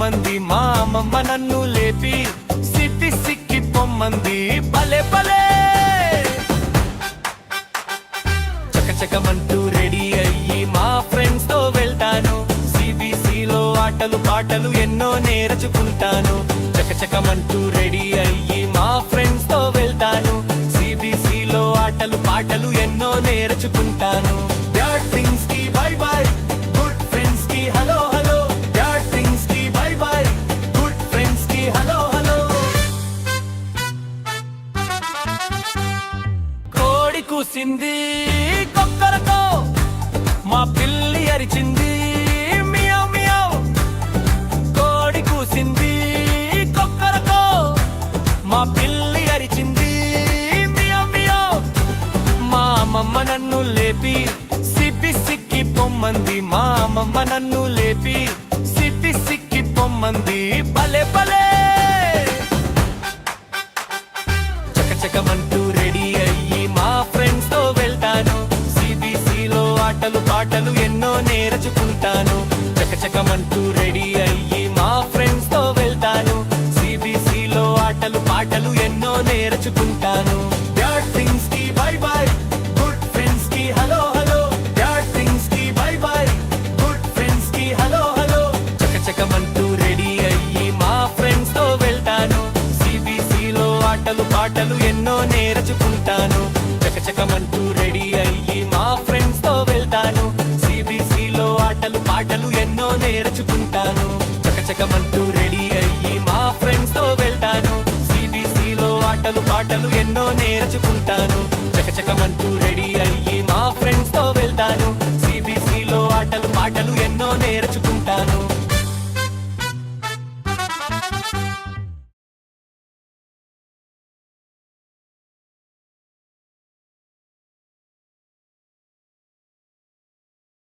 పొమ్మంది మా అమ్మమ్మ నన్ను లేపి సిక్కి పొమ్మంది భలే భలే చకచకమంటూ రెడీ అయ్యి మా ఫ్రెండ్స్ తో వెళ్తాను సిబిసిలో ఆటలు పాటలు ఎన్నో నేర్చుకుంటాను చకచకమంటూ రెడీ అయ్యి మా ఫ్రెండ్స్ తో వెళ్తాను సిబిసిలో ఆటలు పాటలు ఎన్నో నేర్చుకుంటాను బ్యాడ్ థింగ్స్ కి బై బై గుడ్ ఫ్రెండ్స్ కి హలో హలో బ్యాడ్ థింగ్స్ కి బై బై గుడ్ ఫ్రెండ్స్ కి హలో హలో కోడి కూసింది కొక్కరకో మా పిల్లి అరిచింది మియావ్ మియావ్ కోడి కూసింది కొక్కరకో మా పిల్లి అరిచింది మియావ్ మియావ్ మా అమ్మమ్మ నన్ను లేపి సిక్కి పొమ్మంది మా అమ్మమ్మ నన్ను లేపి సిక్కి పొమ్మంది భలే భలే చకచకమంటూ రెడీ అయ్యి మా ఫ్రెండ్స్ తో వెళ్తాను సిబిసిలో ఆటలు పాటలు ఎన్నో నేర్చుకుంటాను చకచకమంటూ రెడీ అయ్యి మా ఫ్రెండ్స్ తో వెళ్తాను సిబిసిలో ఆటలు పాటలు ఎన్నో నేర్చుకుంటాను బ్యాడ్ థింగ్స్ కి బై బై గుడ్ ఫ్రెండ్స్ కి హలో హలో బ్యాడ్ థింగ్స్ కి బై బై గుడ్ ఫ్రెండ్స్ కి హలో హలో చకచకమంటూ రెడీ అయ్యి మా ఫ్రెండ్స్ తో వెళ్తాను సిబిసిలో ఆటలు పాటలు ఎన్నో నేర్చుకుంటాను చకచకమంటూ రెడీ అయ్యి మా ఫ్రెండ్స్ తో వెళ్తాను సిబిసిలో ఆటలు పాటలు ఎన్నో నేర్చుకుంటాను చకచకమంటూ రెడీ అయ్యి మా ఫ్రెండ్స్ తో వెళ్తాను సిబిసిలో ఆటలు పాటలు ఎన్నో నేర్చుకుంటాను చకచకమంటూ